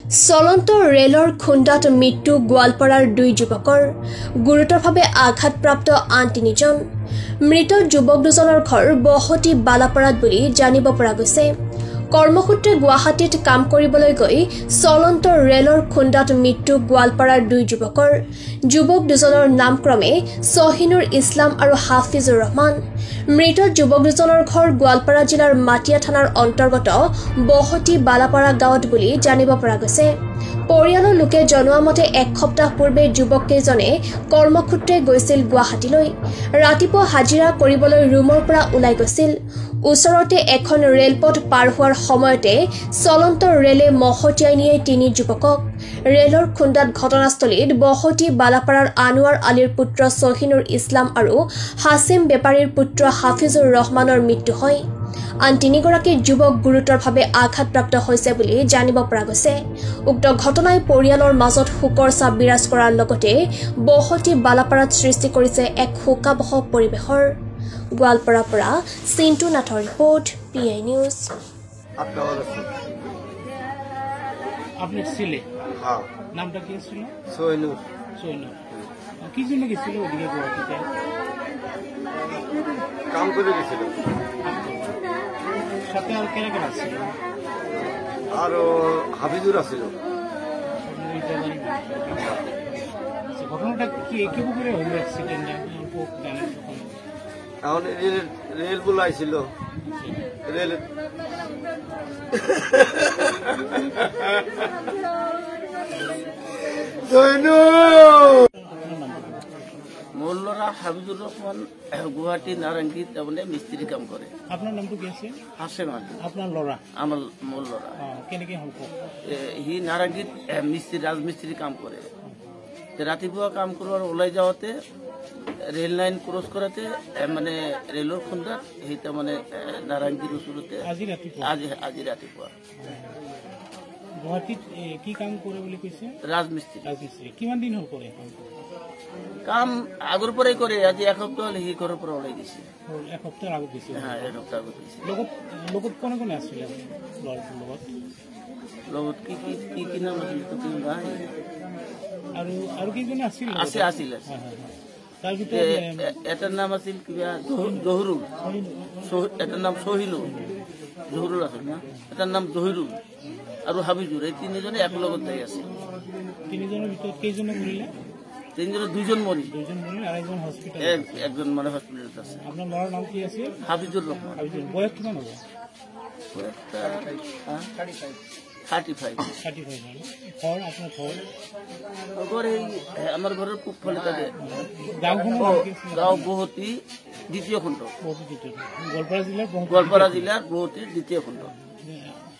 চলন্ত ৰেলৰ খুন্দাত মৃত্যু গোৱালপাৰাৰ 2 যুৱকৰ গুৰুতৰভাৱে আঘাতপ্ৰাপ্ত আন 3জন মৃত যুৱক দুজনৰ ঘৰ বহতি বালাপাৰাত বুলি জানিব পৰা গৈছে। কৰ্মসূত্ৰে গুৱাহাটীত কাম কৰিবলৈ গৈ চলন্ত ৰেলৰ খুন্দাত মৃত্যু গোৱালপাৰাৰ 2 যুৱকৰ যুৱক দুজনৰ নাম ক্ৰমে সহিনুৰ ইছলাম আৰু হাফিজুৰ ৰহমান। মৃত যুৱক দুজনৰ ঘৰ গোৱালপাৰা জিলাৰ মাটিয়া থানাৰ অন্তৰ্গত বহতি বালাপাৰা গাঁৱত বুলি জানিব পৰা গৈছে। পৰিয়ালৰ লোকে জনোৱা মতে এক সপ্তাহ পূৰ্বে যুৱক কেইজনে কৰ্মসূত্ৰে গৈছিল গুৱাহাটীলৈ। ৰাতিপুৱা হাজিৰা কৰিবলৈ ৰুমৰ পৰা ওলাই গৈছিল। ওচৰতে এখন ৰেলপথ পাৰ হোৱাৰ সময়তে চলন্ত ৰেলে মহতিয়াই নিয়ে 3 যুৱকক। ৰেলৰ খুন্দাত ঘটনাস্থলীত বহতি বালাপাৰাৰ আনোৱাৰ আলীৰ পুত্ৰ সহিনুৰ ইছলাম আৰু হাছিম বেপাৰীৰ পুত্ৰ হাফিজুৰ ৰহমানৰ মৃত্যু হয়। আন 3গৰাকী যুৱক গুৰুতৰভাৱে আঘাতপ্ৰাপ্ত হৈছে বুলি জানিব পৰা গৈছে। উক্ত ঘটনাই পৰিয়ালৰ মাজত শোকৰ ছাপ বিৰাজ কৰাৰ লগতে বহতি বালাপাৰাত সৃষ্টি কৰিছে এক শোকাবহ পৰিৱেশৰ। গোৱালপাৰাৰ পৰা চিন্তু নাথৰ ৰিপৰ্ট, PI নিউজ। আপনি ছিলে? হ্যাঁ। নামটা কি ছিল? সহিনুর। সহিনুর। কি জন্য গেছিল ওদিকে গুয়াহাটিতে? কাম করে গেছিল। সাথে আর কেনা কেনা ছিল? আর হাফিজুর আছিল। ঘটনাটা কি করে হলো অ্যাক্সিডেন্ট? এখন রেল বুলাইছিল। রেল মোল্লরা হাবিজুর রহমান গুয়াহাটি নারাঙ্গীত মিস্ত্রি কাম করে। আপনার নামটো কি আছে? হাসেম আলী। আপনার লরা? আমার মোল্লরা। কেনেকে হল? হি নারাঙ্গীত মিস্ত্রি রাজমিস্ত্রি কাম করে। রাতিপুয়া কাম করবার ওলাই যাওয়াতে রেল লাইন ক্রস করাতে মানে রেলর খুন্দাত সেইটা মানে নারাঙ্গীর ওচৰতে আজি ৰাতিপুৱা। গুৱাহাটীত কি কাম কৰে বুলি কৈছে? ৰাজমিস্ত্ৰি। ৰাজমিস্ত্ৰি কিমান দিন হল কৰে কাম? আগৰ পৰাই কৰে। আজি এসপ্তাহ হলে সি ঘৰৰ পৰা ওলাই গৈছে। এসপ্তাহ আগত দিছে? হ্যাঁ, এসপ্তাহ আগত দিছে। লগত কোনে কোনে আছিলে লগত? লগত কি নাম আছিল তো কি নাই আৰু কেইজনে আছিল? আছিল। তাৰ ভিতৰত এটাৰ নাম আছিল কিবা জহুৰুল, এটাৰ নাম সহিনুৰ, জহুৰুল আছিল না, এটাৰ নাম জহিৰুল আৰু হাবিজুৰ। এই 3জনে এক লগত যাই আছে। 3জনৰ ভিতৰত কেইজনে মৰিলে? 3জনৰ 2জন মৰিল। 2জন মৰিল আৰু একজন হস্পিটেল? একজন মানে হস্পিটেলত আছে। আপোনাৰ ল'ৰাৰ নাম কি আছিল? হাফিজুৰ ৰহমান। বয়স কিমান হ'ব? 35। ঘৰ আপোনাৰ ঘৰ? আমাৰ ঘৰেৰ খুব ফলে থাকে। গাঁও বহতি 2য় খণ্ড। গোৱালপাৰা জিলাৰ বহতিৰ 2য় খণ্ড।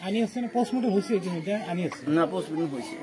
আনি আছে না? পোস্টমৰ্টম হয়েছে? আনি আছে না? পোস্টমৰ্টম হয়েছে।